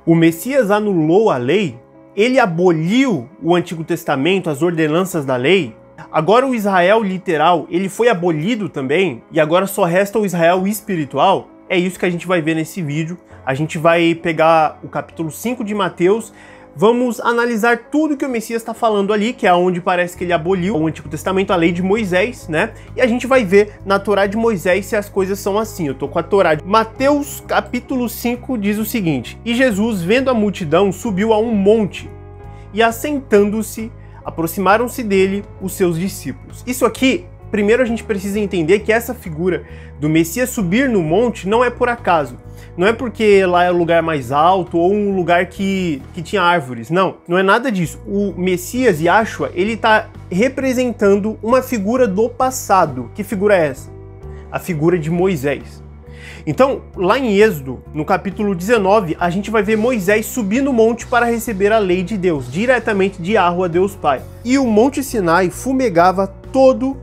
O Messias anulou a lei? Ele aboliu o Antigo Testamento, as ordenanças da lei? Agora o Israel literal, ele foi abolido também? E agora só resta o Israel espiritual? É isso que a gente vai ver nesse vídeo. A gente vai pegar o capítulo 5 de Mateus, vamos analisar tudo que o Messias está falando ali, que é onde parece que ele aboliu o Antigo Testamento, a lei de Moisés, né? E a gente vai ver na Torá de Moisés se as coisas são assim. Eu tô com a Torá. Mateus capítulo 5 diz o seguinte: E Jesus, vendo a multidão, subiu a um monte, e assentando-se, aproximaram-se dele os seus discípulos. Isso aqui, primeiro a gente precisa entender que essa figura do Messias subir no monte não é por acaso. Não é porque lá é o lugar mais alto ou um lugar que tinha árvores. Não é nada disso. O Messias, Yahshua, ele está representando uma figura do passado. Que figura é essa? A figura de Moisés. Então, lá em Êxodo, no capítulo 19, a gente vai ver Moisés subir no monte para receber a lei de Deus, diretamente de Yahweh, Deus Pai. E o monte Sinai fumegava todo,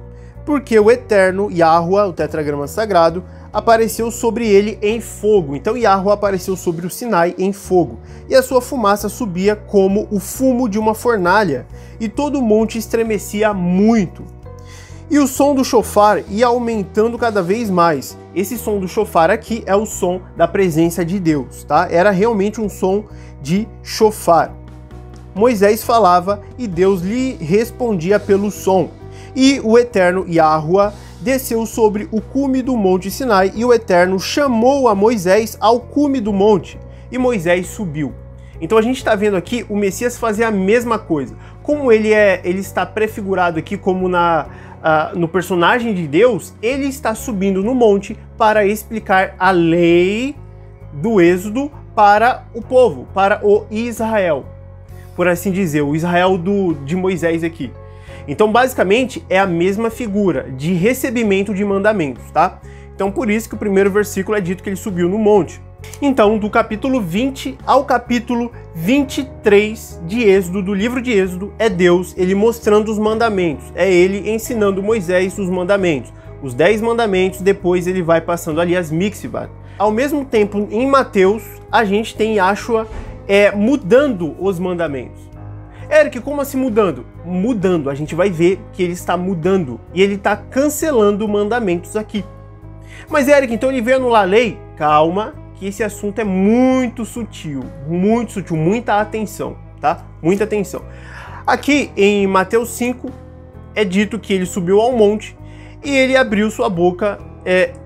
porque o eterno Yahweh, o tetragrama sagrado, apareceu sobre ele em fogo. Então Yahweh apareceu sobre o Sinai em fogo, e a sua fumaça subia como o fumo de uma fornalha, e todo o monte estremecia muito. E o som do shofar ia aumentando cada vez mais. Esse som do shofar aqui é o som da presença de Deus, tá? Era realmente um som de shofar. Moisés falava e Deus lhe respondia pelo som. E o eterno Yahweh desceu sobre o cume do monte Sinai, e o Eterno chamou a Moisés ao cume do monte, e Moisés subiu. Então a gente está vendo aqui o Messias fazer a mesma coisa. Como ele está prefigurado aqui como no personagem de Deus, ele está subindo no monte para explicar a lei do Êxodo para o povo, para o Israel. Por assim dizer, o Israel de Moisés aqui. Então, basicamente, é a mesma figura de recebimento de mandamentos, tá? Então, por isso que o primeiro versículo é dito que ele subiu no monte. Então, do capítulo 20 ao capítulo 23 de Êxodo, do livro de Êxodo, é Deus, ele mostrando os mandamentos. É ele ensinando Moisés os mandamentos. Os 10 mandamentos, depois ele vai passando ali as mitzvot. Ao mesmo tempo, em Mateus, a gente tem Yahshua mudando os mandamentos. Eric, como assim mudando? Mudando, a gente vai ver que ele está mudando e ele está cancelando mandamentos aqui. Mas Eric, então ele veio anular a lei? Calma, que esse assunto é muito sutil, muita atenção, tá? Muita atenção. Aqui em Mateus 5 é dito que ele subiu ao monte e ele abriu sua boca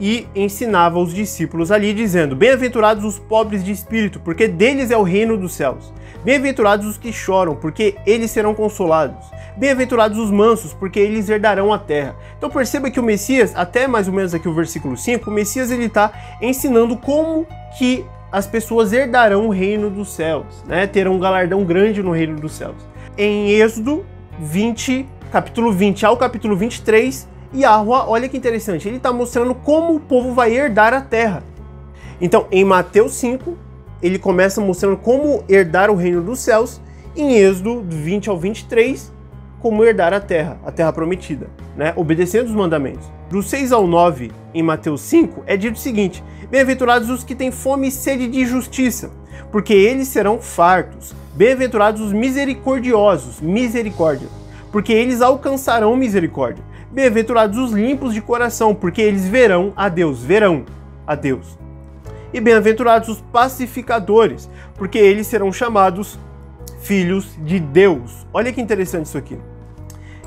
e ensinava os discípulos ali, dizendo: Bem-aventurados os pobres de espírito, porque deles é o reino dos céus. Bem-aventurados os que choram, porque eles serão consolados. Bem-aventurados os mansos, porque eles herdarão a terra. Então perceba que o Messias, até mais ou menos aqui o versículo 5, o Messias ele está ensinando como que as pessoas herdarão o reino dos céus, né? Terão um galardão grande no reino dos céus. Em Êxodo 20, capítulo 20 ao capítulo 23, Yahweh, olha que interessante, ele está mostrando como o povo vai herdar a terra. Então, em Mateus 5, ele começa mostrando como herdar o reino dos céus, em Êxodo 20 ao 23, como herdar a terra prometida, né? Obedecendo os mandamentos. Do 6 ao 9, em Mateus 5, é dito o seguinte: Bem-aventurados os que têm fome e sede de justiça, porque eles serão fartos. Bem-aventurados os misericordiosos, misericórdia, porque eles alcançarão misericórdia. Bem-aventurados os limpos de coração, porque eles verão a Deus, E bem-aventurados os pacificadores, porque eles serão chamados filhos de Deus. Olha que interessante isso aqui.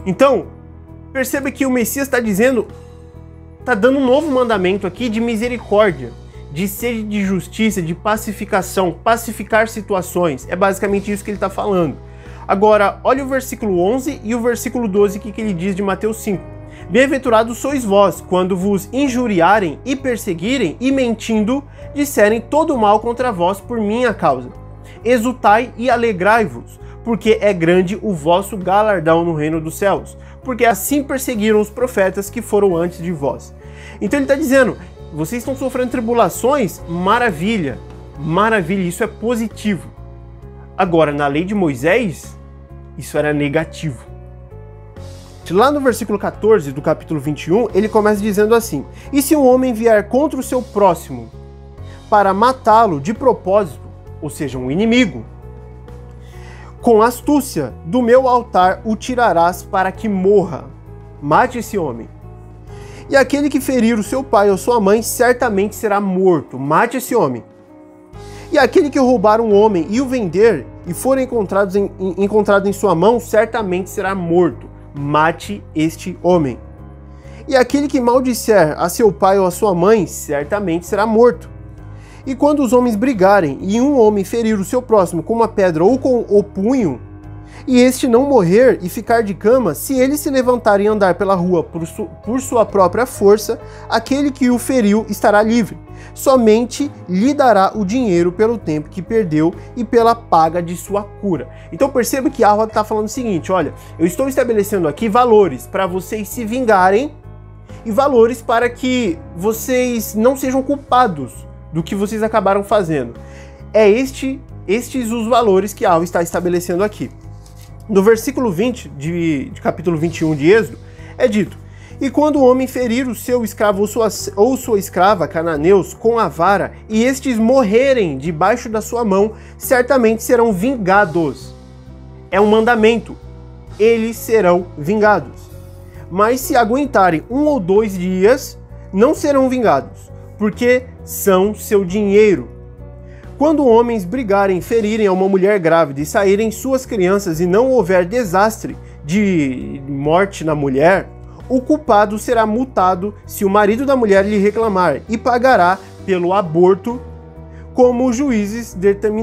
Então, perceba que o Messias está dando um novo mandamento aqui de misericórdia, de sede de justiça, de pacificação, pacificar situações. É basicamente isso que ele está falando. Agora, olha o versículo 11 e o versículo 12 que ele diz de Mateus 5. Bem-aventurados sois vós, quando vos injuriarem e perseguirem e mentindo, disserem todo mal contra vós por minha causa. Exultai e alegrai-vos, porque é grande o vosso galardão no reino dos céus, porque assim perseguiram os profetas que foram antes de vós. Então ele está dizendo, vocês estão sofrendo tribulações? Maravilha, isso é positivo. Agora, na lei de Moisés, isso era negativo. Lá no versículo 14 do capítulo 21, ele começa dizendo assim: E se um homem vier contra o seu próximo para matá-lo de propósito, ou seja, um inimigo. Com astúcia do meu altar o tirarás para que morra. Mate esse homem. E aquele que ferir o seu pai ou sua mãe certamente será morto. Mate esse homem. E aquele que roubar um homem e o vender e for encontrado em sua mão certamente será morto. Mate este homem. E aquele que maldisser a seu pai ou a sua mãe certamente será morto. E quando os homens brigarem e um homem ferir o seu próximo com uma pedra ou com o punho, e este não morrer e ficar de cama, se ele se levantar e andar pela rua por sua própria força, aquele que o feriu estará livre. Somente lhe dará o dinheiro pelo tempo que perdeu e pela paga de sua cura. Então perceba que Yahweh está falando o seguinte, olha, eu estou estabelecendo aqui valores para vocês se vingarem e valores para que vocês não sejam culpados do que vocês acabaram fazendo. É estes os valores que Yahweh está estabelecendo aqui. No versículo 20 de capítulo 21 de Êxodo, é dito: e quando o homem ferir o seu escravo ou sua escrava, cananeus, com a vara, e estes morrerem debaixo da sua mão, certamente serão vingados. É um mandamento. Eles serão vingados. Mas se aguentarem 1 ou 2 dias, não serão vingados, porque são seu dinheiro. Quando homens brigarem, ferirem a uma mulher grávida e saírem suas crianças e não houver desastre de morte na mulher, o culpado será multado se o marido da mulher lhe reclamar e pagará pelo aborto como os juízes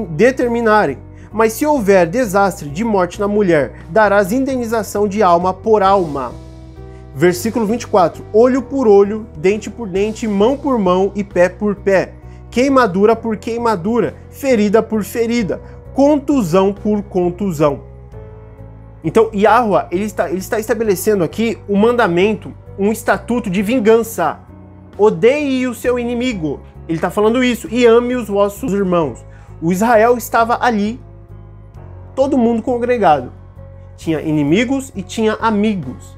determinarem. Mas se houver desastre de morte na mulher, darás indenização de alma por alma. Versículo 24. Olho por olho, dente por dente, mão por mão e pé por pé. Queimadura por queimadura, ferida por ferida, contusão por contusão. Então, Yahweh, ele está estabelecendo aqui um mandamento, um estatuto de vingança. Odeie o seu inimigo. Ele está falando isso. E ame os vossos irmãos. O Israel estava ali, todo mundo congregado. Tinha inimigos e tinha amigos.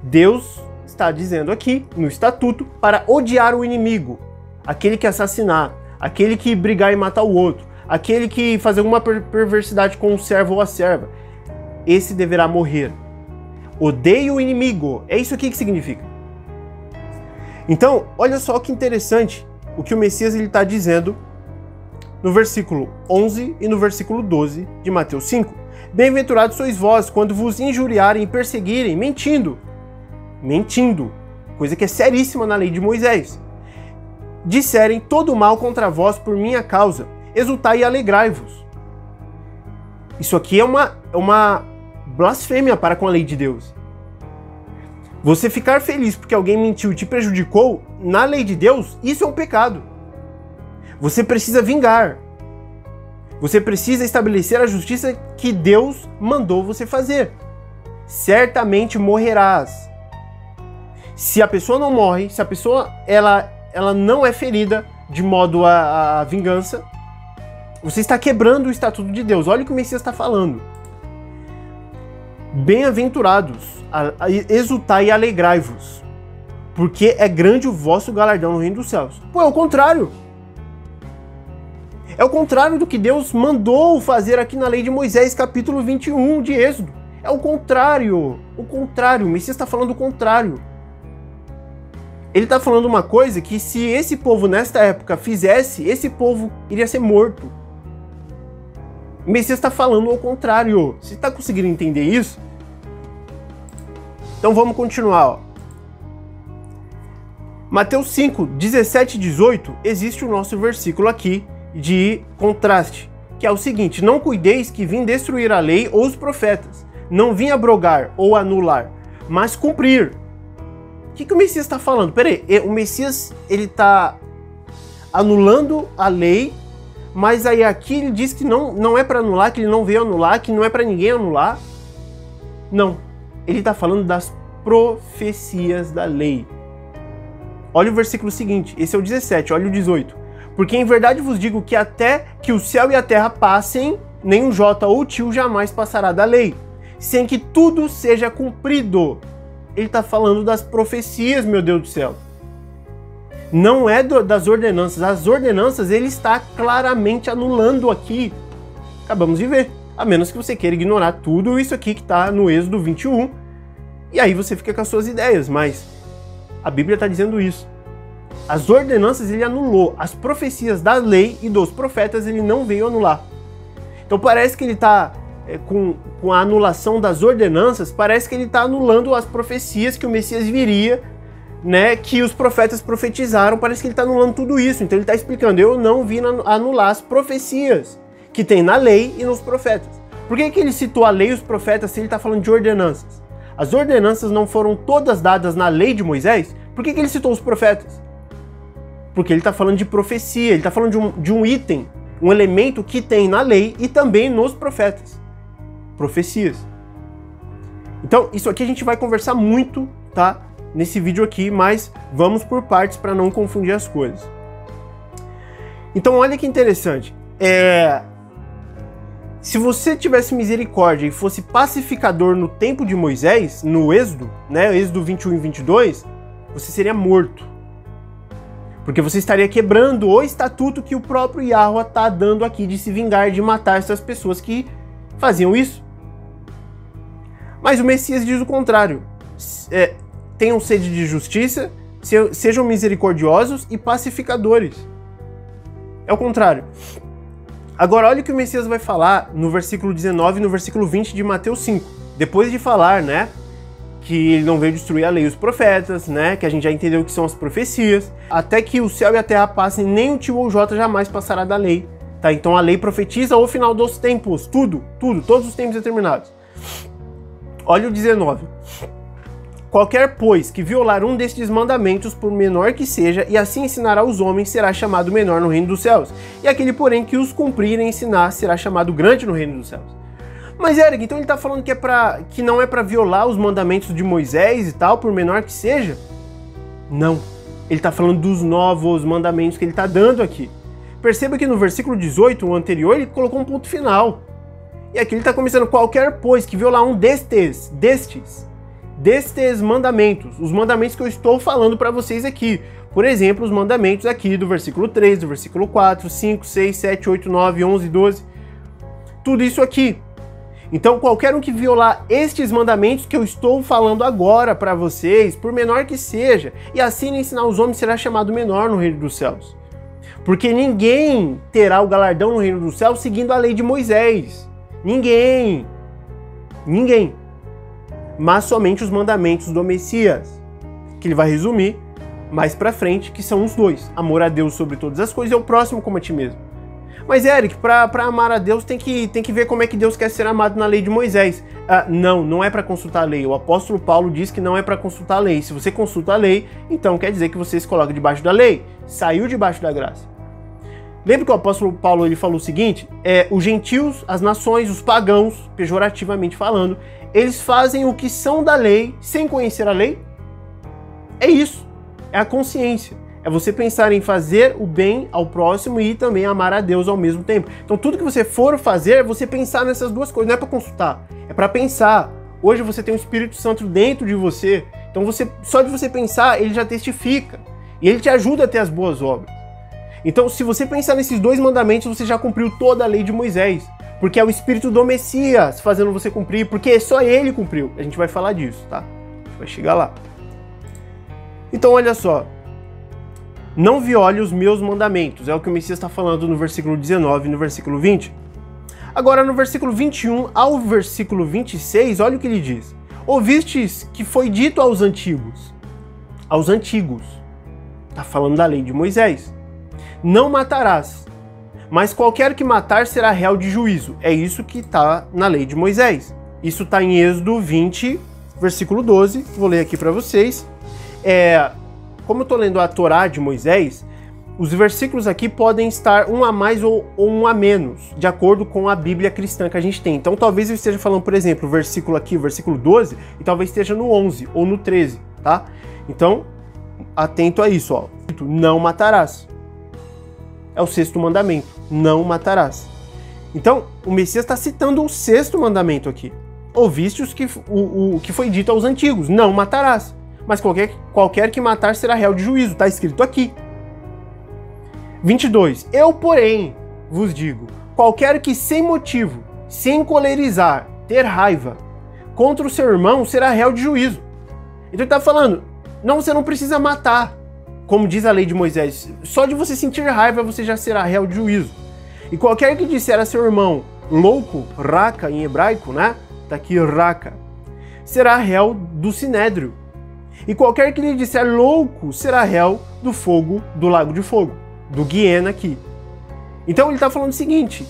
Deus está dizendo aqui, no estatuto, para odiar o inimigo. Aquele que assassinar, aquele que brigar e matar o outro, aquele que fazer alguma perversidade com o servo ou a serva, esse deverá morrer. Odeie o inimigo. É isso aqui que significa. Então, olha só que interessante o que o Messias está dizendo no versículo 11 e no versículo 12 de Mateus 5. Bem-aventurados sois vós quando vos injuriarem e perseguirem, mentindo. Mentindo. Coisa que é seríssima na lei de Moisés. Disserem todo mal contra vós por minha causa, exultai e alegrai-vos. Isso aqui é uma blasfêmia para com a lei de Deus. Você ficar feliz porque alguém mentiu e te prejudicou, na lei de Deus, isso é um pecado. Você precisa vingar. Você precisa estabelecer a justiça que Deus mandou você fazer. Certamente morrerás. Se a pessoa não morre, se a pessoa ela não é ferida de modo a vingança, você está quebrando o estatuto de Deus. Olha o que o Messias está falando. Bem-aventurados, exultai e alegrai-vos, porque é grande o vosso galardão no reino dos céus. Pô, é o contrário. É o contrário do que Deus mandou fazer aqui na lei de Moisés, capítulo 21 de Êxodo. É o contrário. O contrário. O Messias está falando o contrário. Ele está falando uma coisa que se esse povo nesta época fizesse, esse povo iria ser morto. O Messias está falando ao contrário. Você está conseguindo entender isso? Então vamos continuar. Ó. Mateus 5, 17 e 18, existe o nosso versículo aqui de contraste, que é o seguinte: não cuideis que vim destruir a lei ou os profetas, não vim abrogar ou anular, mas cumprir. O que o Messias está falando? Peraí, o Messias ele está anulando a lei, mas aí aqui ele diz que não é para anular, que ele não veio anular, que não é para ninguém anular. Não, ele está falando das profecias da lei. Olha o versículo seguinte, esse é o 17, olha o 18. Porque em verdade vos digo que até que o céu e a terra passem, nenhum jota ou tio jamais passará da lei, sem que tudo seja cumprido. Ele está falando das profecias, meu Deus do céu. Não é das ordenanças. As ordenanças ele está claramente anulando aqui. Acabamos de ver. A menos que você queira ignorar tudo isso aqui que está no Êxodo 21. E aí você fica com as suas ideias. Mas a Bíblia está dizendo isso. As ordenanças ele anulou. As profecias da lei e dos profetas ele não veio anular. Então parece que ele está, com a anulação das ordenanças, parece que ele está anulando as profecias que o Messias viria, né, que os profetas profetizaram. Parece que ele está anulando tudo isso. Então ele está explicando, eu não vim anular as profecias que tem na lei e nos profetas. Por que ele citou a lei e os profetas se ele está falando de ordenanças? As ordenanças não foram todas dadas na lei de Moisés? Por que ele citou os profetas? Porque ele está falando de profecia, ele está falando de um item, um elemento que tem na lei e também nos profetas. Profecias. Então, isso aqui a gente vai conversar muito, tá? Nesse vídeo aqui, mas vamos por partes para não confundir as coisas. Então, olha que interessante. Se você tivesse misericórdia e fosse pacificador no tempo de Moisés, no Êxodo, né? Êxodo 21 e 22, você seria morto. Porque você estaria quebrando o estatuto que o próprio Yahweh está dando aqui de se vingar, de matar essas pessoas que faziam isso. Mas o Messias diz o contrário. Tenham sede de justiça, sejam misericordiosos e pacificadores. É o contrário. Agora olha o que o Messias vai falar no versículo 19 e no versículo 20 de Mateus 5. Depois de falar, né, que ele não veio destruir a lei e os profetas, né, que a gente já entendeu que são as profecias, até que o céu e a terra passem, nem o tio ou o jota jamais passará da lei. Tá? Então a lei profetiza o final dos tempos, tudo, todos os tempos determinados. Olha o 19. Qualquer, pois, que violar um destes mandamentos, por menor que seja, e assim ensinar aos homens, será chamado menor no reino dos céus. E aquele, porém, que os cumprir e ensinar, será chamado grande no reino dos céus. Mas, Eric, então ele está falando que não é para violar os mandamentos de Moisés e tal, por menor que seja? Não. Ele está falando dos novos mandamentos que ele está dando aqui. Perceba que no versículo 18, o anterior, ele colocou um ponto final. E aqui ele está começando, qualquer, pois, que violar um destes mandamentos, os mandamentos que eu estou falando para vocês aqui. Por exemplo, os mandamentos aqui do versículo 3, do versículo 4, 5, 6, 7, 8, 9, 11, 12. Tudo isso aqui. Então, qualquer um que violar estes mandamentos que eu estou falando agora para vocês, por menor que seja, e assim ensinar os homens, será chamado menor no reino dos céus. Porque ninguém terá o galardão no reino dos céus seguindo a lei de Moisés. Ninguém. Mas somente os mandamentos do Messias, que ele vai resumir mais pra frente, que são os dois: amor a Deus sobre todas as coisas e ao próximo como a ti mesmo. Mas, Eric, pra amar a Deus tem que ver como é que Deus quer ser amado na lei de Moisés. Não é para consultar a lei. O apóstolo Paulo diz que não é para consultar a lei. Se você consulta a lei, então quer dizer que você se coloca debaixo da lei, saiu debaixo da graça. Lembra que o apóstolo Paulo ele falou o seguinte: os gentios, as nações, os pagãos, pejorativamente falando, eles fazem o que são da lei sem conhecer a lei? É isso, é a consciência. É você pensar em fazer o bem ao próximo e também amar a Deus ao mesmo tempo. Então tudo que você for fazer é você pensar nessas duas coisas, não é para consultar, é para pensar. Hoje você tem o Espírito Santo dentro de você, então só de você pensar, ele já testifica. E ele te ajuda a ter as boas obras. Então se você pensar nesses dois mandamentos, você já cumpriu toda a lei de Moisés. Porque é o Espírito do Messias fazendo você cumprir, porque só ele cumpriu. A gente vai falar disso, tá? A gente vai chegar lá. Então olha só. Não viole os meus mandamentos. É o que o Messias está falando no versículo 19 e no versículo 20. Agora no versículo 21 ao versículo 26, olha o que ele diz. Ouvistes que foi dito aos antigos. Aos antigos. Está falando da lei de Moisés. Não matarás. Mas qualquer que matar será réu de juízo. É isso que está na lei de Moisés. Isso está em Êxodo 20, versículo 12. Vou ler aqui para vocês. Como eu estou lendo a Torá de Moisés, os versículos aqui podem estar um a mais ou um a menos, de acordo com a Bíblia cristã que a gente tem. Então talvez eu esteja falando, por exemplo, o versículo aqui, o versículo 12, e talvez esteja no 11 ou no 13, tá? Então, atento a isso, ó. Não matarás. É o 6º mandamento. Não matarás. Então, o Messias está citando o 6º mandamento aqui. Ouviste o que foi dito aos antigos. Não matarás. mas qualquer que matar será réu de juízo. Está escrito aqui. 22. Eu, porém, vos digo, qualquer que sem motivo, sem encolerizar, ter raiva contra o seu irmão, será réu de juízo. Então ele está falando, não, você não precisa matar, como diz a lei de Moisés. Só de você sentir raiva, você já será réu de juízo. E qualquer que disser a seu irmão louco, raca em hebraico, né? Tá aqui raca, será réu do sinédrio. E qualquer que lhe disser louco, será réu do fogo, do lago de fogo, do Guiena aqui. Então ele está falando o seguinte,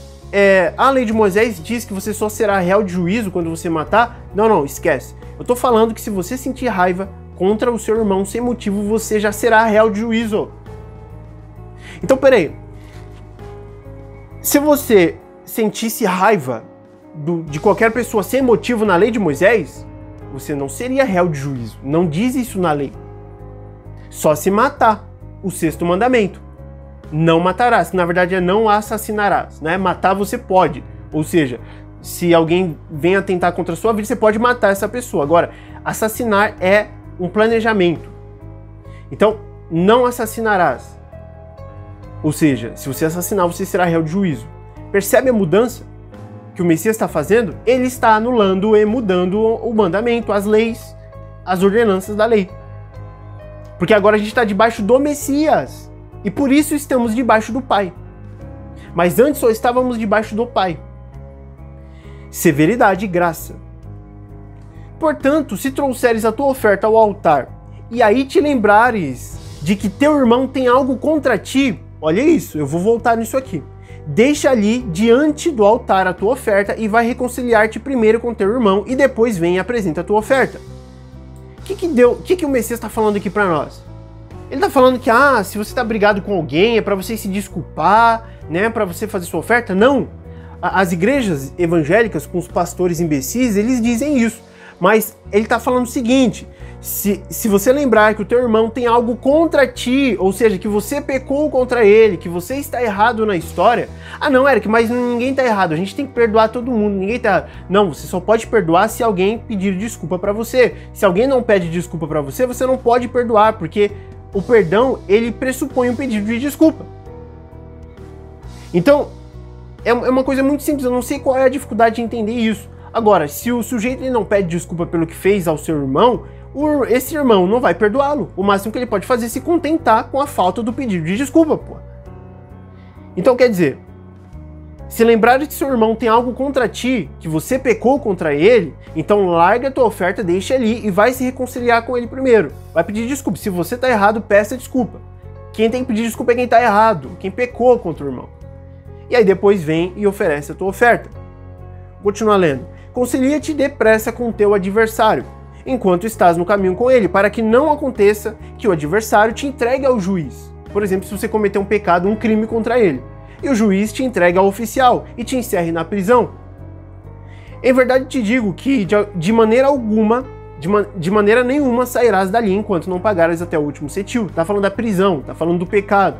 a lei de Moisés diz que você só será réu de juízo quando você matar. Não, esquece. Eu estou falando que se você sentir raiva contra o seu irmão sem motivo, você já será réu de juízo. Então, peraí. Se você sentisse raiva de qualquer pessoa sem motivo na lei de Moisés, você não seria réu de juízo. Não diz isso na lei. Só se matar. O 6º mandamento. Não matarás, que na verdade é não assassinarás, né? Matar você pode. Ou seja, se alguém vem atentar contra a sua vida, você pode matar essa pessoa. Agora, assassinar é um planejamento. Então, não assassinarás. Ou seja, se você assassinar, você será réu de juízo. Percebe a mudança que o Messias está fazendo? Ele está anulando e mudando o mandamento, as leis, as ordenanças da lei. Porque agora a gente está debaixo do Messias. E por isso estamos debaixo do Pai. Mas antes só estávamos debaixo do Pai. Severidade e graça. Portanto, se trouxeres a tua oferta ao altar, e aí te lembrares de que teu irmão tem algo contra ti, olha isso, eu vou voltar nisso aqui. Deixa ali diante do altar a tua oferta e vai reconciliar-te primeiro com teu irmão e depois vem e apresenta a tua oferta. O que o Messias está falando aqui para nós? Ele está falando que, se você está brigado com alguém, é para você se desculpar, né, para você fazer sua oferta? Não. As igrejas evangélicas com os pastores imbecis, eles dizem isso. Mas ele está falando o seguinte, se você lembrar que o teu irmão tem algo contra ti, ou seja, que você pecou contra ele, que você está errado na história, não, Eric, mas ninguém está errado, a gente tem que perdoar todo mundo, ninguém está errado. Não, você só pode perdoar se alguém pedir desculpa para você. Se alguém não pede desculpa para você, você não pode perdoar, porque o perdão, ele pressupõe um pedido de desculpa. Então, é uma coisa muito simples, eu não sei qual é a dificuldade de entender isso. Agora, se o sujeito ele não pede desculpa pelo que fez ao seu irmão, esse irmão não vai perdoá-lo. O máximo que ele pode fazer é se contentar com a falta do pedido de desculpa, pô. Então, quer dizer, se lembrar de que seu irmão tem algo contra ti, que você pecou contra ele, então larga a tua oferta, deixa ali e vai se reconciliar com ele primeiro. Vai pedir desculpa. Se você tá errado, peça desculpa. Quem tem que pedir desculpa é quem tá errado, quem pecou contra o irmão. E aí depois vem e oferece a tua oferta. Vou continuar lendo. Concilia-te depressa com o teu adversário, enquanto estás no caminho com ele, para que não aconteça que o adversário te entregue ao juiz. Por exemplo, se você cometer um pecado, um crime contra ele, e o juiz te entregue ao oficial e te encerre na prisão. Em verdade te digo que de maneira alguma, de maneira nenhuma sairás dali enquanto não pagares até o último cetil. Tá falando da prisão, tá falando do pecado.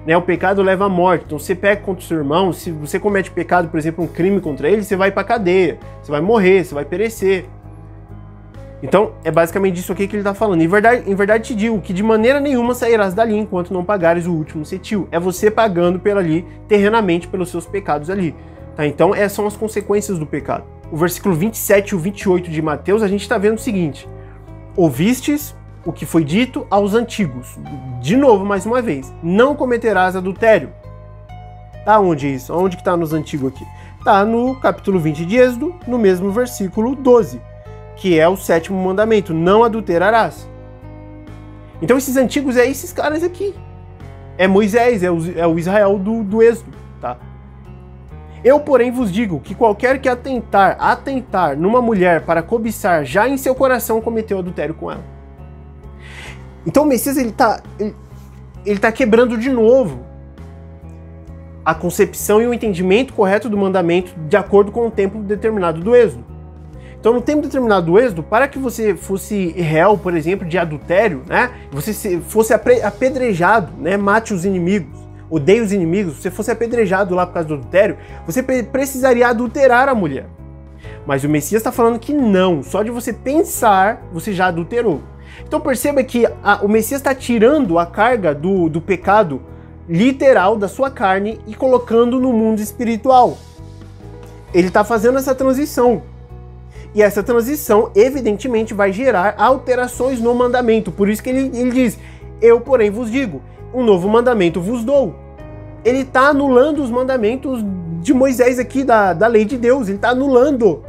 Né, o pecado leva à morte, então você peca contra o seu irmão, se você comete pecado, por exemplo, um crime contra ele, você vai pra cadeia, você vai morrer, você vai perecer. Então, é basicamente isso aqui que ele está falando. Em verdade te digo que de maneira nenhuma sairás dali enquanto não pagares o último cetil. É você pagando por ali, terrenamente, pelos seus pecados ali. Tá? Então, essas são as consequências do pecado. O versículo 27 e o 28 de Mateus, a gente está vendo o seguinte. Ouvistes o que foi dito aos antigos. De novo, mais uma vez. Não cometerás adultério. Tá onde é isso? Onde que está nos antigos aqui? Tá no capítulo 20 de Êxodo, no mesmo versículo 12. Que é o 7º mandamento, não adulterarás. Então esses antigos é esses caras aqui. É Moisés, é o Israel do Êxodo, tá? Eu, porém, vos digo que qualquer que atentar numa mulher para cobiçar, já em seu coração cometeu adultério com ela. Então o Messias, ele tá quebrando de novo a concepção e o entendimento correto do mandamento de acordo com o tempo determinado do Êxodo. Então, no tempo determinado do Êxodo, para que você fosse réu, por exemplo, de adultério, né, você fosse apedrejado, né, mate os inimigos, odeie os inimigos, você fosse apedrejado lá por causa do adultério, você precisaria adulterar a mulher. Mas o Messias está falando que não, só de você pensar, você já adulterou. Então perceba que o Messias está tirando a carga do pecado literal da sua carne e colocando no mundo espiritual. Ele está fazendo essa transição. E essa transição, evidentemente, vai gerar alterações no mandamento. Por isso que ele diz, eu, porém, vos digo, um novo mandamento vos dou. Ele está anulando os mandamentos de Moisés aqui, da lei de Deus. Ele está anulando.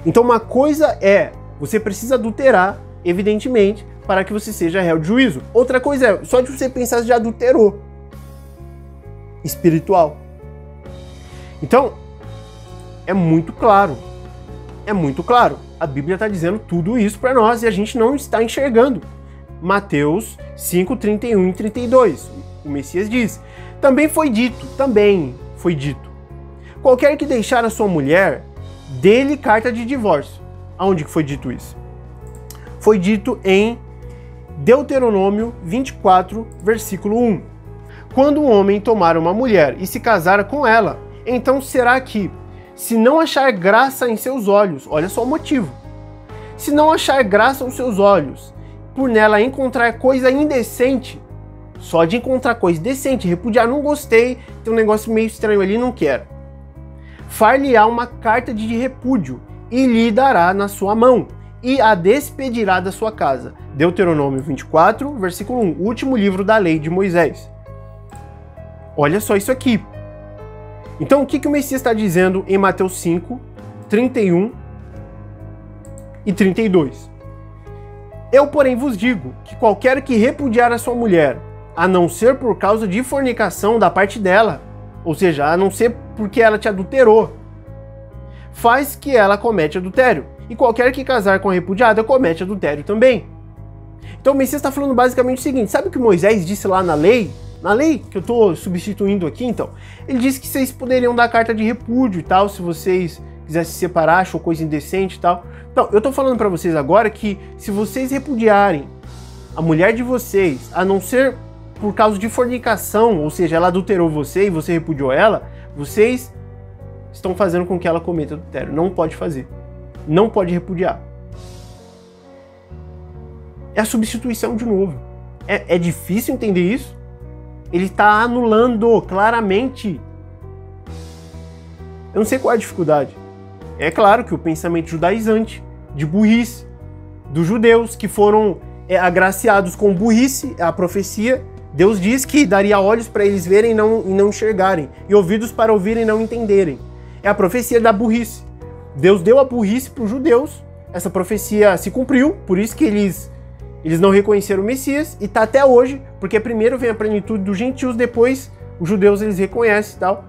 Então uma coisa é, você precisa adulterar, evidentemente, para que você seja réu de juízo. Outra coisa é, só de você pensar, você já adulterou. Espiritual. Então, é muito claro. É muito claro. A Bíblia está dizendo tudo isso para nós e a gente não está enxergando. Mateus 5, 31 e 32. O Messias diz, também foi dito, qualquer que deixar a sua mulher, dê-lhe carta de divórcio. Aonde que foi dito isso? Foi dito em Deuteronômio 24, versículo 1. Quando um homem tomar uma mulher e se casar com ela, então será que, se não achar graça em seus olhos, olha só o motivo, se não achar graça aos seus olhos, por nela encontrar coisa indecente, só de encontrar coisa decente, repudiar, não gostei, tem um negócio meio estranho ali, não quero. Far-lhe-á uma carta de repúdio e lhe dará na sua mão e a despedirá da sua casa. Deuteronômio 24, versículo 1, último livro da lei de Moisés. Olha só isso aqui. Então o que o Messias está dizendo em Mateus 5, 31 e 32? Eu, porém, vos digo que qualquer que repudiar a sua mulher, a não ser por causa de fornicação da parte dela, ou seja, a não ser porque ela te adulterou, faz que ela comete adultério. E qualquer que casar com a repudiada comete adultério também. Então o Messias está falando basicamente o seguinte, sabe o que Moisés disse lá na lei? Na lei, que eu estou substituindo aqui, então, ele disse que vocês poderiam dar carta de repúdio e tal, se vocês quisessem se separar, achou coisa indecente e tal. Então, eu estou falando para vocês agora que se vocês repudiarem a mulher de vocês, a não ser por causa de fornicação, ou seja, ela adulterou você e você repudiou ela, vocês estão fazendo com que ela cometa adultério. Não pode fazer. Não pode repudiar. É a substituição de novo. É difícil entender isso? Ele está anulando claramente. Eu não sei qual é a dificuldade. É claro que o pensamento judaizante, de burrice, dos judeus que foram agraciados com burrice, a profecia, Deus diz que daria olhos para eles verem e não enxergarem, e ouvidos para ouvirem e não entenderem. É a profecia da burrice. Deus deu a burrice para os judeus, essa profecia se cumpriu, por isso que eles não reconheceram o Messias, e está até hoje, porque primeiro vem a plenitude dos gentios, depois os judeus eles reconhecem e tal.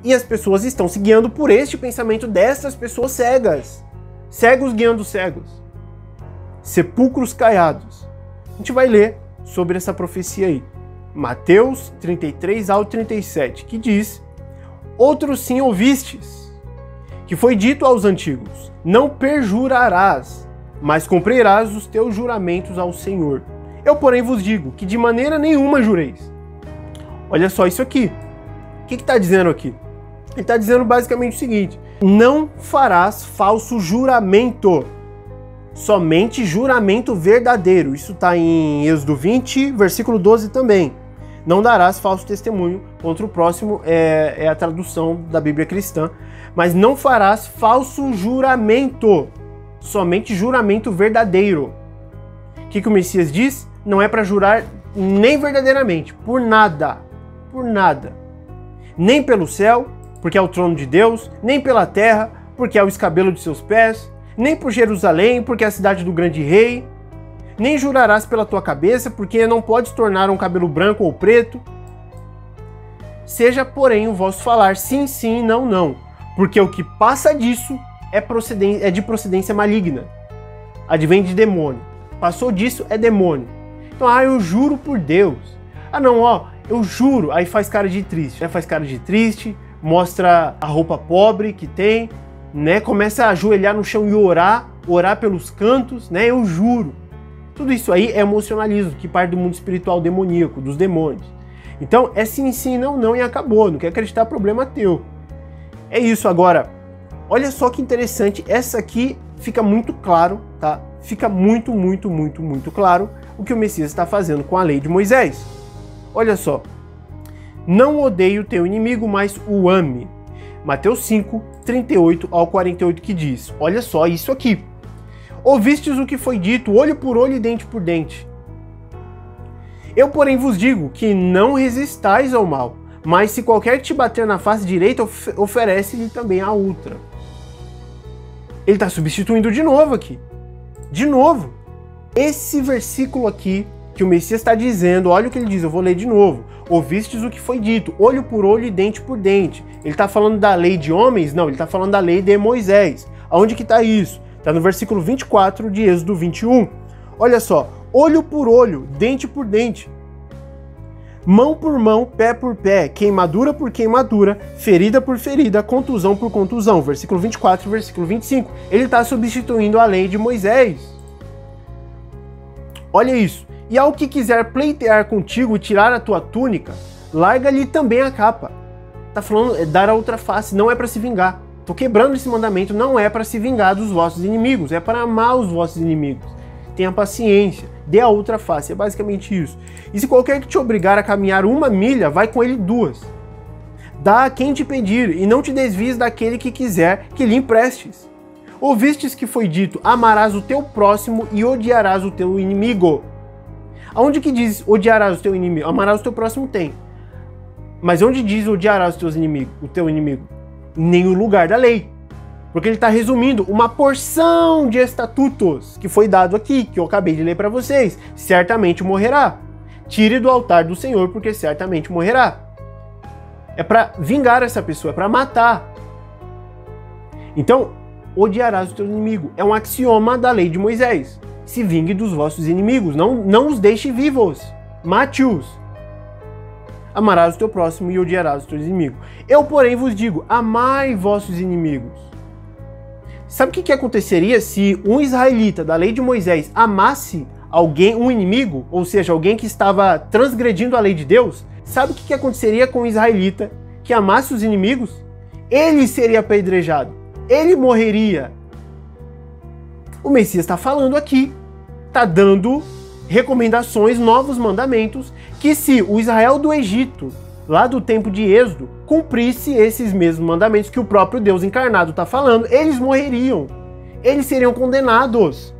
E as pessoas estão se guiando por este pensamento dessas pessoas cegas. Cegos guiando cegos. Sepulcros caiados. A gente vai ler sobre essa profecia aí. Mateus 33 ao 37, que diz: outro sim ouvistes, que foi dito aos antigos, não perjurarás, mas cumprirás os teus juramentos ao Senhor. Eu, porém, vos digo que de maneira nenhuma jureis. Olha só isso aqui. O que está dizendo aqui? Ele está dizendo basicamente o seguinte: não farás falso juramento, somente juramento verdadeiro. Isso está em Êxodo 20, versículo 12 também. Não darás falso testemunho contra o próximo, é a tradução da Bíblia cristã. Mas não farás falso juramento, somente juramento verdadeiro. O que o Messias diz? Não é para jurar nem verdadeiramente, por nada, nem pelo céu, porque é o trono de Deus, nem pela terra, porque é o escabelo de seus pés, nem por Jerusalém, porque é a cidade do grande rei, nem jurarás pela tua cabeça, porque não podes tornar um cabelo branco ou preto. Seja, porém, o vosso falar sim, sim, não, não, porque o que passa disso é de procedência maligna, advém de demônio. Passou disso é demônio. Então, eu juro por Deus. Não, eu juro. Aí faz cara de triste, né? Faz cara de triste, mostra a roupa pobre que tem, né? Começa a ajoelhar no chão e orar pelos cantos, né? Eu juro. Tudo isso aí é emocionalismo, que parte do mundo espiritual demoníaco, dos demônios. Então, é sim, sim, não, não, e acabou. Não quer acreditar, problema teu. É isso. Agora, olha só que interessante. Essa aqui fica muito claro, tá? fica muito claro o que o Messias está fazendo com a lei de Moisés. Olha só. Não odeie o teu inimigo, mas o ame. Mateus 5, 38 ao 48 que diz, olha só isso aqui. Ouvistes o que foi dito, olho por olho e dente por dente. Eu, porém, vos digo que não resistais ao mal, mas se qualquer te bater na face direita, oferece-lhe também a outra. Ele está substituindo de novo aqui. De novo. Esse versículo aqui, que o Messias está dizendo, olha o que ele diz, eu vou ler de novo. Ouvistes o que foi dito, olho por olho e dente por dente. Ele está falando da lei de homens? Não, ele está falando da lei de Moisés. Aonde que está isso? Está no versículo 24 de Êxodo 21. Olha só, olho por olho, dente por dente. Mão por mão, pé por pé, queimadura por queimadura, ferida por ferida, contusão por contusão. Versículo 24 e versículo 25. Ele está substituindo a lei de Moisés. Olha isso. E ao que quiser pleitear contigo e tirar a tua túnica, larga-lhe também a capa. Tá falando dar a outra face, não é para se vingar. Tô quebrando esse mandamento, não é para se vingar dos vossos inimigos, é para amar os vossos inimigos. Tenha paciência, dê a outra face, é basicamente isso. E se qualquer que te obrigar a caminhar 1 milha, vai com ele 2. Dá a quem te pedir, e não te desvies daquele que quiser que lhe emprestes. Ouvistes que foi dito, amarás o teu próximo e odiarás o teu inimigo. Aonde que diz odiarás o teu inimigo? Amarás o teu próximo tem. Mas onde diz odiarás os teus inimigos, o teu inimigo? Em nenhum lugar da lei. Porque ele está resumindo uma porção de estatutos que foi dado aqui, que eu acabei de ler para vocês. Certamente morrerá. Tire do altar do Senhor, porque certamente morrerá. É para vingar essa pessoa, é para matar. Então, odiarás o teu inimigo. É um axioma da lei de Moisés. Se vingue dos vossos inimigos, não os deixe vivos, mate-os. Amarás o teu próximo e odiarás os teus inimigos. Eu, porém, vos digo, amai vossos inimigos. Sabe o que aconteceria se um israelita da lei de Moisés amasse alguém, um inimigo, ou seja, alguém que estava transgredindo a lei de Deus? Sabe o que aconteceria com um israelita que amasse os inimigos? Ele seria apedrejado, ele morreria. O Messias está falando aqui, está dando recomendações, novos mandamentos, que se o Israel do Egito, lá do tempo de Êxodo, cumprisse esses mesmos mandamentos que o próprio Deus encarnado está falando, eles morreriam, eles seriam condenados.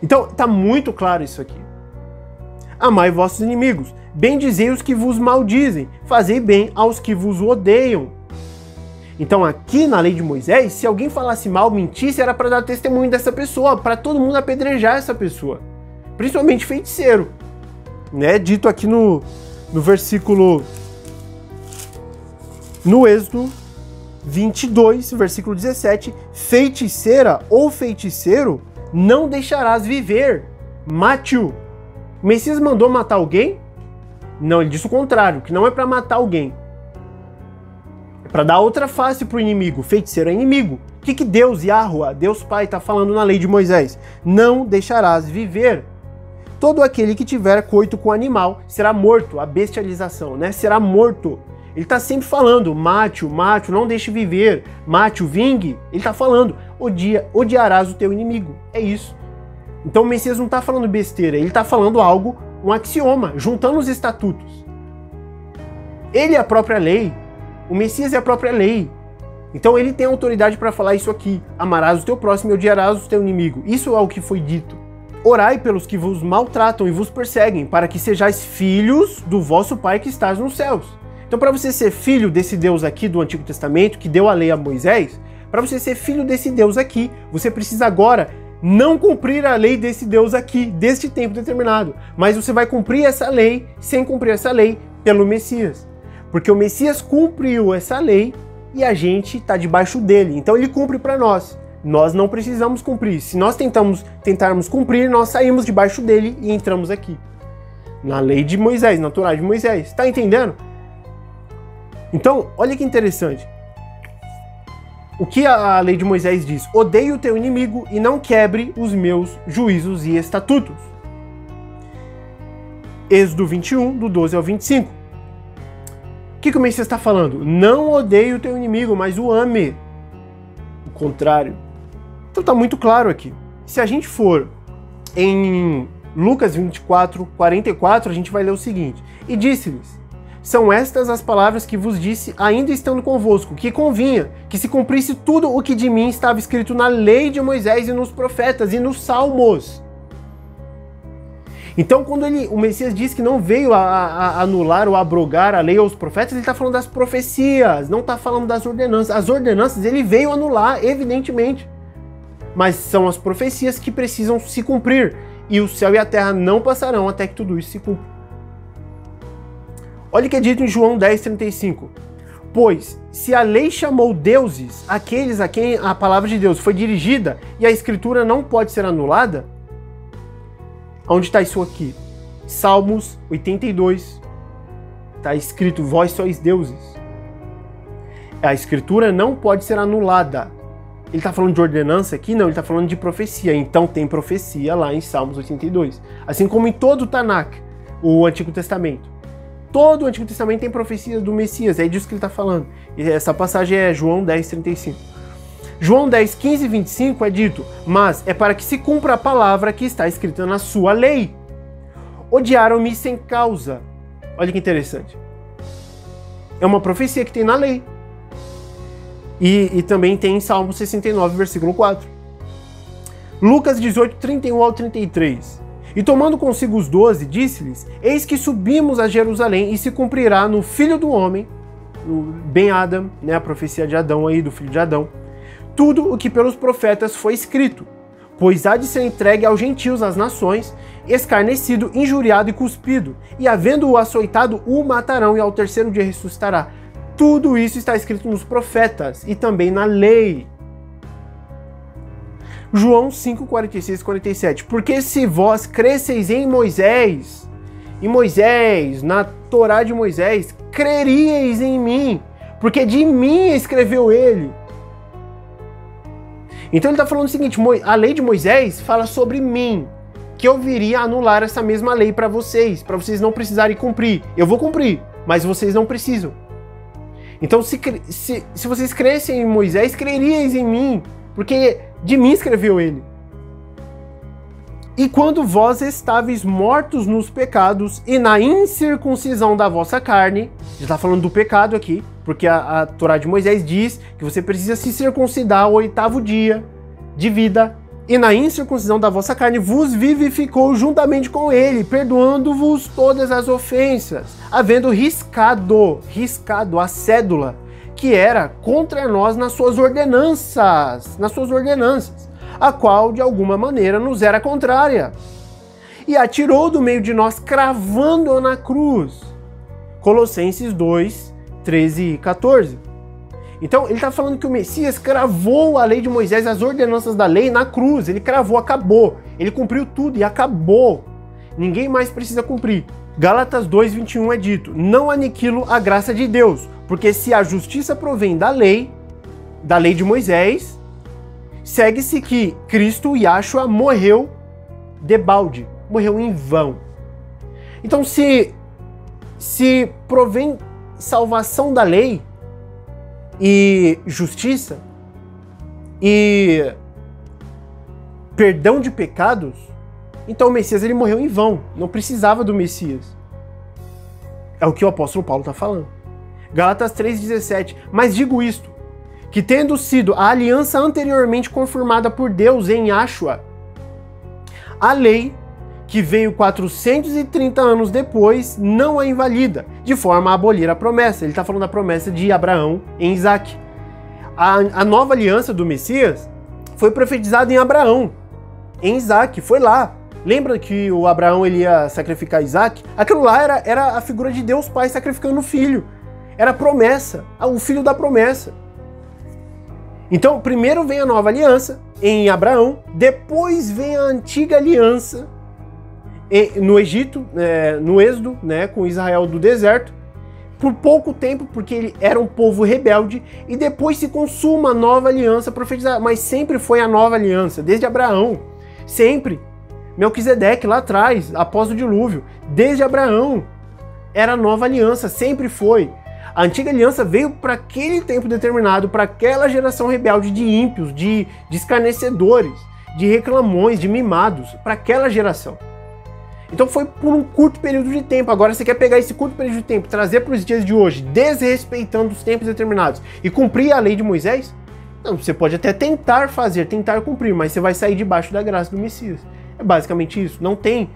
Então, está muito claro isso aqui. Amai vossos inimigos, bendizei os que vos maldizem, fazei bem aos que vos odeiam. Então aqui na lei de Moisés, se alguém falasse mal, mentisse, era para dar testemunho dessa pessoa, para todo mundo apedrejar essa pessoa. Principalmente feiticeiro. Né? Dito aqui no versículo... No Êxodo 22, versículo 17. Feiticeira ou feiticeiro não deixarás viver. Mate-o. O Messias mandou matar alguém? Não, ele disse o contrário, que não é para matar alguém. Para dar outra face para o inimigo. Feiticeiro é inimigo. O que Deus, Yahuwah, Deus Pai, está falando na lei de Moisés? Não deixarás viver. Todo aquele que tiver coito com animal será morto. A bestialização, né? Será morto. Ele está sempre falando, mate-o, não deixe viver. Mate-o, vingue. Ele está falando, odiarás o teu inimigo. É isso. Então o Messias não está falando besteira. Ele está falando algo, um axioma, juntando os estatutos. Ele é a própria lei. O Messias é a própria lei. Então ele tem autoridade para falar isso aqui. Amarás o teu próximo e odiarás o teu inimigo. Isso é o que foi dito. Orai pelos que vos maltratam e vos perseguem, para que sejais filhos do vosso Pai que estás nos céus. Então para você ser filho desse Deus aqui do Antigo Testamento, que deu a lei a Moisés, para você ser filho desse Deus aqui, você precisa agora não cumprir a lei desse Deus aqui, deste tempo determinado. Mas você vai cumprir essa lei, sem cumprir essa lei, pelo Messias. Porque o Messias cumpriu essa lei e a gente está debaixo dele. Então ele cumpre para nós. Nós não precisamos cumprir. Se nós tentarmos cumprir, nós saímos debaixo dele e entramos aqui. Na lei de Moisés, na Torá de Moisés. Está entendendo? Então, olha que interessante. O que a lei de Moisés diz? Odeie o teu inimigo e não quebre os meus juízos e estatutos. Êxodo 21, do 12 ao 25. O que o Messias está falando? Não odeie o teu inimigo, mas o ame. O contrário. Então está muito claro aqui. Se a gente for em Lucas 24, 44, a gente vai ler o seguinte: e disse-lhes: são estas as palavras que vos disse, ainda estando convosco, que convinha que se cumprisse tudo o que de mim estava escrito na lei de Moisés e nos profetas e nos salmos. Então, quando o Messias diz que não veio a anular ou abrogar a lei ou os profetas, ele está falando das profecias, não está falando das ordenanças. As ordenanças ele veio anular, evidentemente. Mas são as profecias que precisam se cumprir. E o céu e a terra não passarão até que tudo isso se cumpra. Olha o que é dito em João 10,35. Pois, se a lei chamou deuses aqueles a quem a palavra de Deus foi dirigida e a escritura não pode ser anulada, onde está isso aqui? Salmos 82. Está escrito: vós sois deuses. A escritura não pode ser anulada. Ele está falando de ordenança aqui? Não, ele está falando de profecia. Então tem profecia lá em Salmos 82. Assim como em todo o Tanakh, o Antigo Testamento. Todo o Antigo Testamento tem profecia do Messias. É disso que ele está falando. E essa passagem é João 10,35. João 10, 15 e 25 é dito: mas é para que se cumpra a palavra que está escrita na sua lei. Odiaram-me sem causa. Olha que interessante. É uma profecia que tem na lei. E também tem em Salmo 69, versículo 4. Lucas 18, 31 ao 33. E tomando consigo os 12, disse-lhes: eis que subimos a Jerusalém e se cumprirá no Filho do Homem, no Ben Adam, né, a profecia de Adão aí, do filho de Adão, tudo o que pelos profetas foi escrito, pois há de ser entregue aos gentios, às nações, escarnecido, injuriado e cuspido, e havendo-o açoitado, o matarão, e ao terceiro dia ressuscitará. Tudo isso está escrito nos profetas e também na lei. João 5, 46 e 47. Porque se vós cresceis em Moisés, na Torá de Moisés, creríeis em mim, porque de mim escreveu ele. Então ele está falando o seguinte: a lei de Moisés fala sobre mim, que eu viria anular essa mesma lei para vocês não precisarem cumprir. Eu vou cumprir, mas vocês não precisam. Então se vocês crescem em Moisés, creríeis em mim, porque de mim escreveu ele. E quando vós estáveis mortos nos pecados e na incircuncisão da vossa carne, já está falando do pecado aqui, porque a Torá de Moisés diz que você precisa se circuncidar ao 8º dia de vida, e na incircuncisão da vossa carne vos vivificou juntamente com ele, perdoando-vos todas as ofensas, havendo riscado a cédula que era contra nós nas suas ordenanças, a qual de alguma maneira nos era contrária, e atirou do meio de nós, cravando-a na cruz. Colossenses 2, 13 e 14. Então ele está falando que o Messias cravou a lei de Moisés, as ordenanças da lei na cruz. Ele cravou, acabou. Ele cumpriu tudo e acabou. Ninguém mais precisa cumprir. Gálatas 2, 21 é dito: não aniquilo a graça de Deus, porque se a justiça provém da lei de Moisés, segue-se que Cristo, Yahshua, morreu debalde, morreu em vão. Então se provém salvação da lei e justiça e perdão de pecados, então o Messias ele morreu em vão, não precisava do Messias. É o que o apóstolo Paulo está falando. Gálatas 3,17. Mas digo isto, que tendo sido a aliança anteriormente confirmada por Deus em Yahshua, a lei, que veio 430 anos depois, não a invalida, de forma a abolir a promessa. Ele está falando da promessa de Abraão em Isaac. A nova aliança do Messias foi profetizada em Abraão, em Isaac, foi lá. Lembra que o Abraão ele ia sacrificar Isaac? Aquilo lá era a figura de Deus Pai sacrificando o filho. Era a promessa, o filho da promessa. Então, primeiro vem a nova aliança em Abraão, depois vem a antiga aliança no Egito, no Êxodo, né, com Israel do deserto, por pouco tempo, porque ele era um povo rebelde, e depois se consuma a nova aliança profetizada, mas sempre foi a nova aliança, desde Abraão, sempre. Melquisedeque lá atrás, após o dilúvio, desde Abraão, era a nova aliança, sempre foi. A antiga aliança veio para aquele tempo determinado, para aquela geração rebelde de ímpios, de escarnecedores, de reclamões, de mimados para aquela geração. Então foi por um curto período de tempo. Agora você quer pegar esse curto período de tempo, trazer para os dias de hoje, desrespeitando os tempos determinados e cumprir a lei de Moisés? Não, você pode até tentar fazer, tentar cumprir, mas você vai sair debaixo da graça do Messias. É basicamente isso. Não tem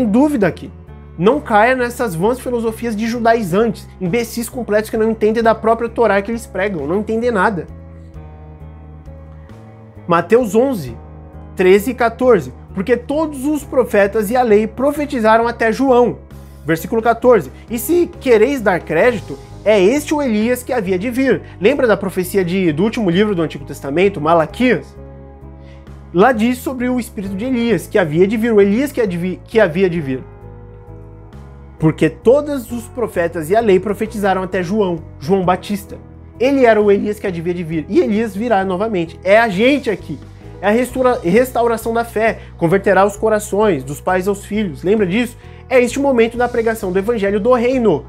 dúvida aqui. Não caia nessas vãs filosofias de judaizantes, imbecis completos que não entendem da própria Torá que eles pregam, não entendem nada. Mateus 11, 13 e 14. Porque todos os profetas e a lei profetizaram até João. Versículo 14. E se quereis dar crédito, é este o Elias que havia de vir. Lembra da profecia do último livro do Antigo Testamento, Malaquias? Lá diz sobre o espírito de Elias, que havia de vir, o Elias que havia de vir. Porque todos os profetas e a lei profetizaram até João Batista. Ele era o Elias que havia de vir, e Elias virá novamente. É a gente aqui. É a restauração da fé, converterá os corações dos pais aos filhos. Lembra disso? É este o momento da pregação do evangelho do reino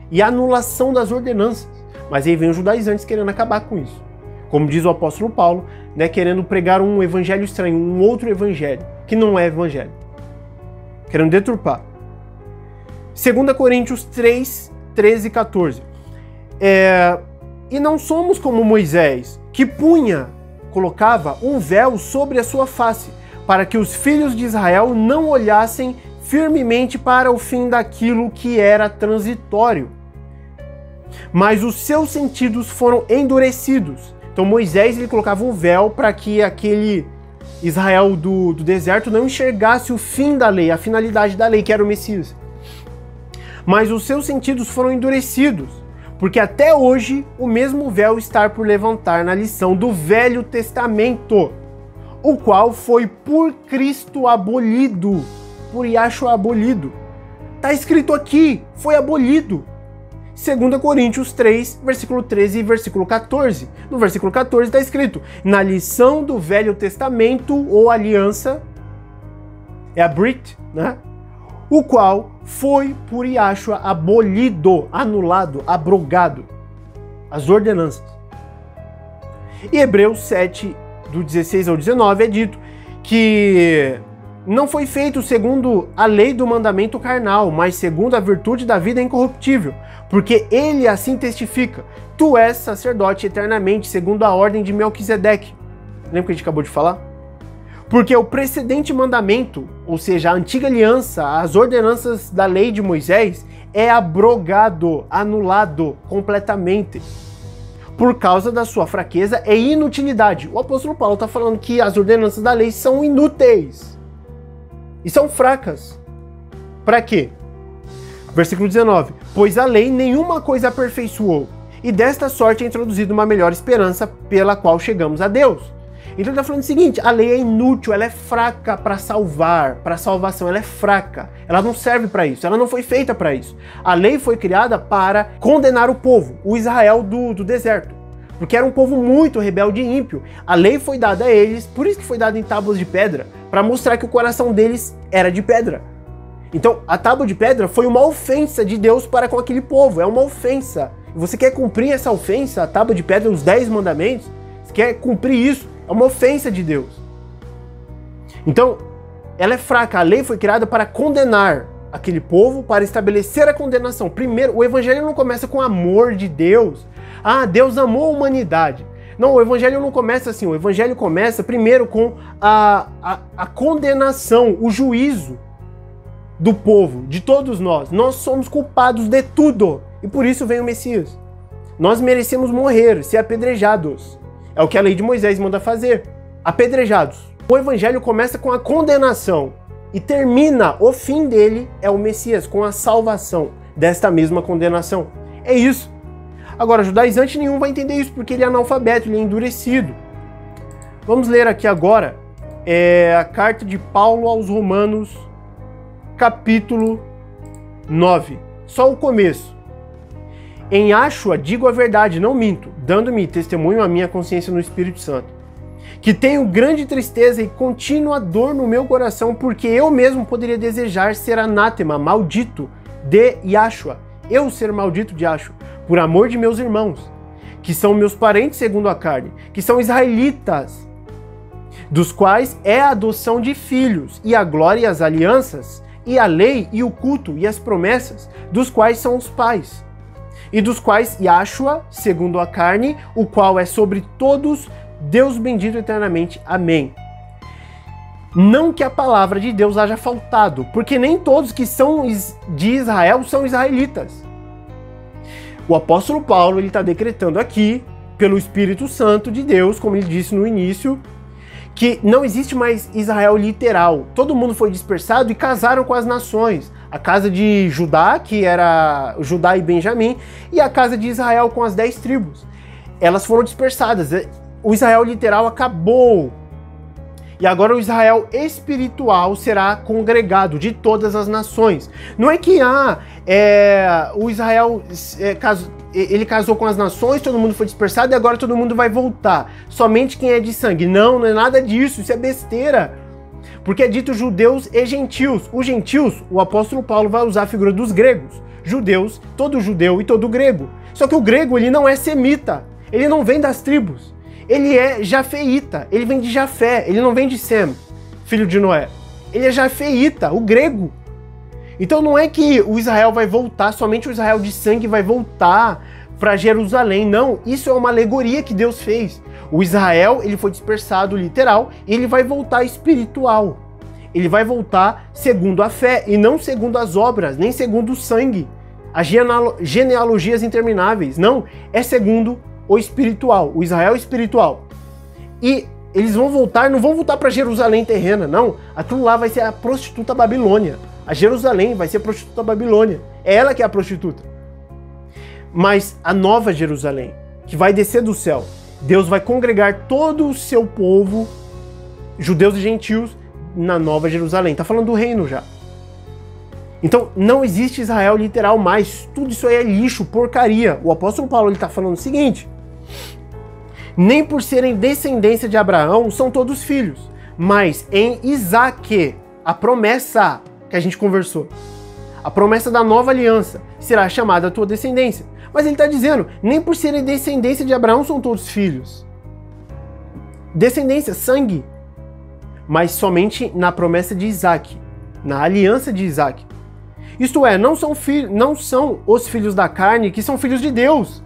e a anulação das ordenanças. Mas aí vem os judaizantes querendo acabar com isso. Como diz o apóstolo Paulo, né, querendo pregar um evangelho estranho, um outro evangelho, que não é evangelho. Querendo deturpar. 2 Coríntios 3, 13 e 14. E não somos como Moisés, que colocava um véu sobre a sua face, para que os filhos de Israel não olhassem firmemente para o fim daquilo que era transitório. Mas os seus sentidos foram endurecidos. Então Moisés ele colocava um véu para que aquele Israel do deserto não enxergasse o fim da lei, a finalidade da lei, que era o Messias. Mas os seus sentidos foram endurecidos, porque até hoje o mesmo véu está por levantar na lição do Velho Testamento, o qual foi por Cristo abolido, por Yahshua abolido. Está escrito aqui, foi abolido. 2 Coríntios 3, versículo 13 e versículo 14. No versículo 14 está escrito, na lição do Velho Testamento ou aliança, é a Brit, né? O qual foi por Yahshua abolido, anulado, abrogado, as ordenanças. E Hebreus 7, do 16 ao 19, é dito que não foi feito segundo a lei do mandamento carnal, mas segundo a virtude da vida incorruptível, porque ele assim testifica, tu és sacerdote eternamente, segundo a ordem de Melquisedeque. Lembra que a gente acabou de falar? Porque o precedente mandamento, ou seja, a antiga aliança, as ordenanças da lei de Moisés, é abrogado, anulado completamente, por causa da sua fraqueza e inutilidade. O apóstolo Paulo está falando que as ordenanças da lei são inúteis e são fracas. Para quê? Versículo 19. Pois a lei nenhuma coisa aperfeiçoou, e desta sorte é introduzida uma melhor esperança pela qual chegamos a Deus. Então ele está falando o seguinte, a lei é inútil, ela é fraca para salvar, para salvação, ela é fraca, ela não serve para isso, ela não foi feita para isso. A lei foi criada para condenar o povo, o Israel do deserto, porque era um povo muito rebelde e ímpio. A lei foi dada a eles, por isso que foi dada em tábuas de pedra, para mostrar que o coração deles era de pedra. Então a tábua de pedra foi uma ofensa de Deus para com aquele povo, é uma ofensa. E você quer cumprir essa ofensa, a tábua de pedra, os 10 mandamentos, você quer cumprir isso, é uma ofensa de Deus. Então, ela é fraca. A lei foi criada para condenar aquele povo, para estabelecer a condenação. Primeiro, o evangelho não começa com amor de Deus. Ah, Deus amou a humanidade. Não, o evangelho não começa assim. O evangelho começa primeiro com a condenação, o juízo do povo, de todos nós. Nós somos culpados de tudo. E por isso vem o Messias. Nós merecemos morrer, ser apedrejados. É o que a lei de Moisés manda fazer. Apedrejados. O evangelho começa com a condenação e termina, o fim dele é o Messias, com a salvação desta mesma condenação. É isso. Agora, judaizante nenhum vai entender isso, porque ele é analfabeto, ele é endurecido. Vamos ler aqui agora a carta de Paulo aos Romanos, capítulo 9. Só o começo. Em Yahshua digo a verdade, não minto, dando-me testemunho à minha consciência no Espírito Santo, que tenho grande tristeza e contínua dor no meu coração, porque eu mesmo poderia desejar ser anátema, maldito de Yahshua, eu ser maldito de Yahshua, por amor de meus irmãos, que são meus parentes segundo a carne, que são israelitas, dos quais é a adoção de filhos, e a glória e as alianças, e a lei e o culto e as promessas, dos quais são os pais, e dos quais Yahshua, segundo a carne, o qual é sobre todos, Deus bendito eternamente. Amém. Não que a palavra de Deus haja faltado, porque nem todos que são de Israel são israelitas. O apóstolo Paulo está decretando aqui, pelo Espírito Santo de Deus, como ele disse no início, que não existe mais Israel literal. Todo mundo foi dispersado e casaram com as nações. A casa de Judá, que era Judá e Benjamim, e a casa de Israel com as 10 tribos. Elas foram dispersadas. O Israel literal acabou. E agora o Israel espiritual será congregado de todas as nações. Não é que o Israel ele casou com as nações, todo mundo foi dispersado e agora todo mundo vai voltar. Somente quem é de sangue. Não, não é nada disso, isso é besteira. Porque é dito judeus e gentios. Os gentios, o apóstolo Paulo vai usar a figura dos gregos. Judeus, todo judeu e todo grego. Só que o grego, ele não é semita. Ele não vem das tribos. Ele é jafeíta, ele vem de Jafé, ele não vem de Sem, filho de Noé. Ele é jafeíta, o grego. Então não é que o Israel vai voltar, somente o Israel de sangue vai voltar para Jerusalém. Não, isso é uma alegoria que Deus fez. O Israel, ele foi dispersado literal, e ele vai voltar espiritual. Ele vai voltar segundo a fé, e não segundo as obras, nem segundo o sangue. As genealogias intermináveis. Não, é segundo o espiritual, o Israel espiritual. E eles vão voltar, não vão voltar para Jerusalém terrena, não. Aquilo lá vai ser a prostituta Babilônia. A Jerusalém vai ser a prostituta Babilônia. É ela que é a prostituta. Mas a nova Jerusalém, que vai descer do céu, Deus vai congregar todo o seu povo, judeus e gentios, na nova Jerusalém. Tá falando do reino já. Então, não existe Israel literal mais. Tudo isso aí é lixo, porcaria. O apóstolo Paulo está falando o seguinte: nem por serem descendência de Abraão são todos filhos, mas em Isaque, a promessa que a gente conversou, a promessa da nova aliança, será chamada a tua descendência. Mas ele está dizendo, nem por serem descendência de Abraão são todos filhos. Descendência, sangue. Mas somente na promessa de Isaque, na aliança de Isaque. Isto é, não são os filhos da carne que são filhos de Deus,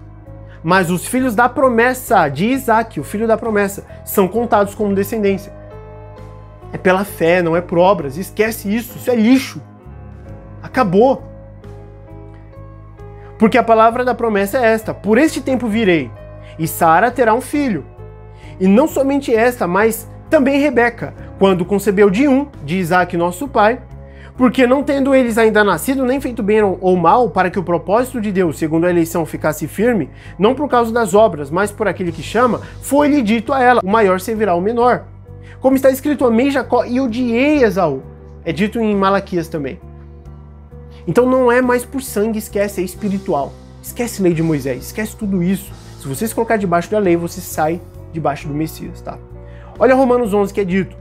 mas os filhos da promessa de Isaque, o filho da promessa, são contados como descendência. É pela fé, não é por obras. Esquece isso é lixo. Acabou. Porque a palavra da promessa é esta: por este tempo virei, e Sara terá um filho. E não somente esta, mas também Rebeca, quando concebeu de Isaque nosso pai, porque não tendo eles ainda nascido, nem feito bem ou mal, para que o propósito de Deus, segundo a eleição, ficasse firme, não por causa das obras, mas por aquele que chama, foi-lhe dito a ela: o maior servirá ao menor. Como está escrito, amei Jacó e odiei Esaú. É dito em Malaquias também. Então não é mais por sangue, esquece, é espiritual. Esquece a lei de Moisés, esquece tudo isso. Se você se colocar debaixo da lei, você sai debaixo do Messias, tá? Olha Romanos 11 que é dito.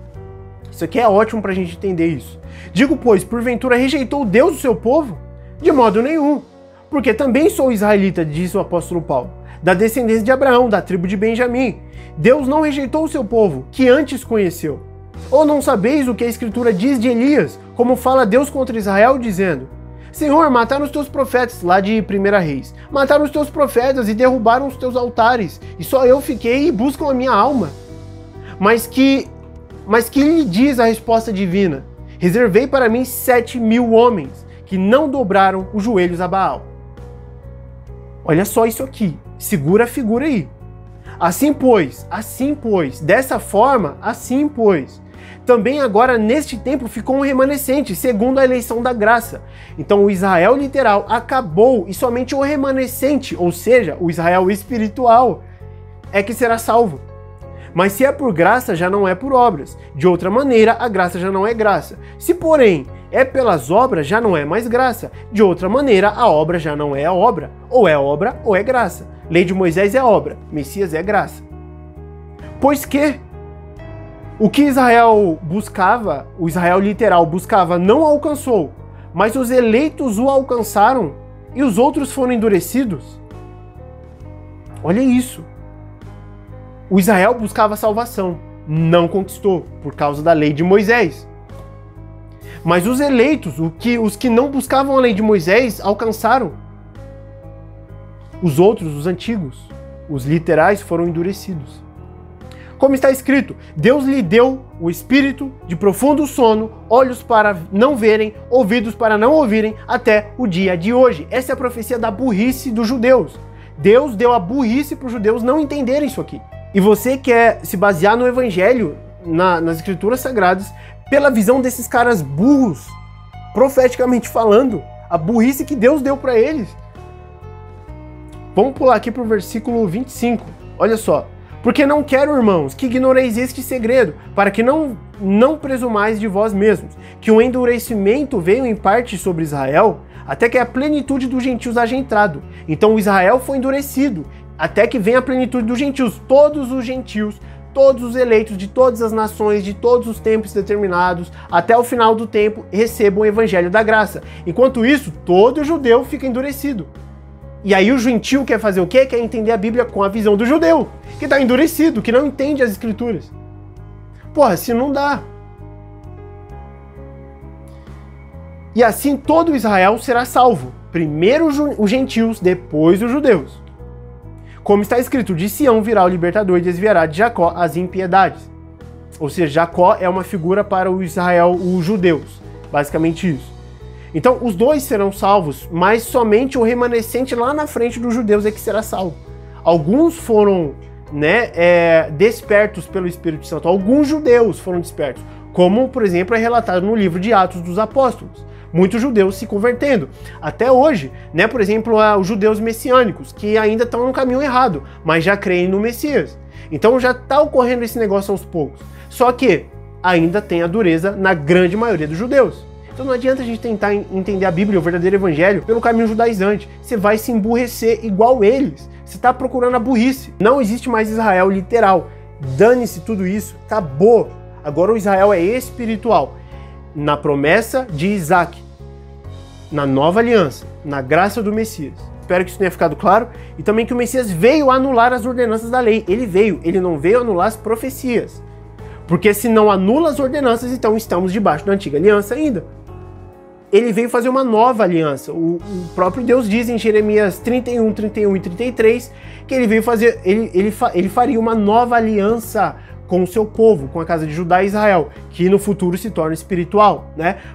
Isso aqui é ótimo pra gente entender isso. Digo, pois, porventura rejeitou Deus o seu povo? De modo nenhum. Porque também sou israelita, diz o apóstolo Paulo, da descendência de Abraão, da tribo de Benjamim. Deus não rejeitou o seu povo, que antes conheceu. Ou não sabeis o que a Escritura diz de Elias, como fala Deus contra Israel, dizendo: Senhor, mataram os teus profetas, lá de 1 Reis. Mataram os teus profetas e derrubaram os teus altares, e só eu fiquei e buscam a minha alma. Mas que lhe diz a resposta divina? Reservei para mim 7.000 homens, que não dobraram os joelhos a Baal. Olha só isso aqui, segura a figura aí. Assim pois, dessa forma, assim pois, também agora neste tempo ficou um remanescente, segundo a eleição da graça. Então o Israel literal acabou e somente o remanescente, ou seja, o Israel espiritual, é que será salvo. Mas se é por graça, já não é por obras. De outra maneira, a graça já não é graça. Se, porém, é pelas obras, já não é mais graça. De outra maneira, a obra já não é a obra. Ou é obra ou é graça. Lei de Moisés é obra, Messias é graça. Pois que o que Israel buscava, o Israel literal buscava, não alcançou, mas os eleitos o alcançaram e os outros foram endurecidos. Olha isso. O Israel buscava salvação, não conquistou, por causa da lei de Moisés. Mas os eleitos, os que não buscavam a lei de Moisés, alcançaram. Os outros, os antigos, os literais, foram endurecidos. Como está escrito, Deus lhe deu o espírito de profundo sono, olhos para não verem, ouvidos para não ouvirem, até o dia de hoje. Essa é a profecia da burrice dos judeus. Deus deu a burrice para os judeus não entenderem isso aqui. E você quer se basear no evangelho, nas escrituras sagradas, pela visão desses caras burros, profeticamente falando, a burrice que Deus deu para eles. Vamos pular aqui para o versículo 25. Olha só. Porque não quero, irmãos, que ignoreis este segredo, para que não presumais de vós mesmos, que o endurecimento veio em parte sobre Israel, até que a plenitude dos gentios haja entrado. Então Israel foi endurecido, até que venha a plenitude dos gentios. Todos os gentios, todos os eleitos de todas as nações, de todos os tempos determinados, até o final do tempo, recebam o evangelho da graça. Enquanto isso, todo judeu fica endurecido. E aí o gentio quer fazer o quê? Quer entender a Bíblia com a visão do judeu, que está endurecido, que não entende as escrituras. Porra, assim não dá. E assim todo Israel será salvo. Primeiro os gentios, depois os judeus. Como está escrito, de Sião virá o libertador e desviará de Jacó as impiedades. Ou seja, Jacó é uma figura para o Israel, os judeus. Basicamente isso. Então, os dois serão salvos, mas somente o remanescente lá na frente dos judeus é que será salvo. Alguns foram, despertos pelo Espírito Santo. Alguns judeus foram despertos, como, por exemplo, é relatado no livro de Atos dos Apóstolos. Muitos judeus se convertendo. Até hoje, por exemplo, os judeus messiânicos, que ainda estão no caminho errado, mas já creem no Messias. Então já está ocorrendo esse negócio aos poucos. Só que ainda tem a dureza na grande maioria dos judeus. Então não adianta a gente tentar entender a Bíblia, o verdadeiro evangelho, pelo caminho judaizante. Você vai se emburrecer igual eles. Você está procurando a burrice. Não existe mais Israel literal. Dane-se tudo isso. Acabou. Agora o Israel é espiritual. Na promessa de Isaac. Na nova aliança. Na graça do Messias. Espero que isso tenha ficado claro. E também que o Messias veio anular as ordenanças da lei. Ele veio. Ele não veio anular as profecias. Porque se não anula as ordenanças, então estamos debaixo da antiga aliança ainda. Ele veio fazer uma nova aliança. O próprio Deus diz em Jeremias 31, 31 e 33 que ele veio fazer, ele faria uma nova aliança com o seu povo, com a casa de Judá e Israel, que no futuro se torna espiritual,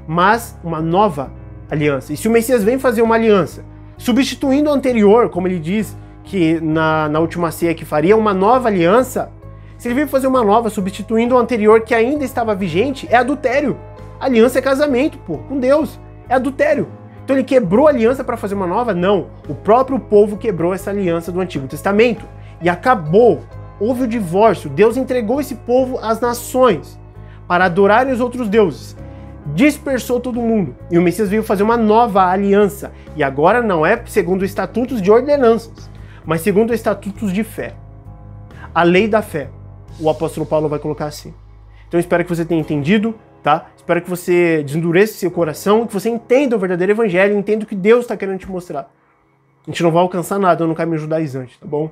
Mas uma nova aliança. E se o Messias vem fazer uma aliança, substituindo a anterior, como ele diz que na última ceia que faria uma nova aliança, se ele veio fazer uma nova, substituindo a anterior que ainda estava vigente, é adultério. Aliança é casamento, com Deus. É adultério. Então ele quebrou a aliança para fazer uma nova? Não. O próprio povo quebrou essa aliança do Antigo Testamento. E acabou. Houve o divórcio. Deus entregou esse povo às nações para adorarem os outros deuses. Dispersou todo mundo. E o Messias veio fazer uma nova aliança. E agora não é segundo estatutos de ordenanças, mas segundo estatutos de fé. A lei da fé. O apóstolo Paulo vai colocar assim. Então espero que você tenha entendido. Espero que você desendureça seu coração, que você entenda o verdadeiro evangelho, entenda o que Deus está querendo te mostrar. A gente não vai alcançar nada no caminho judaizante, tá bom?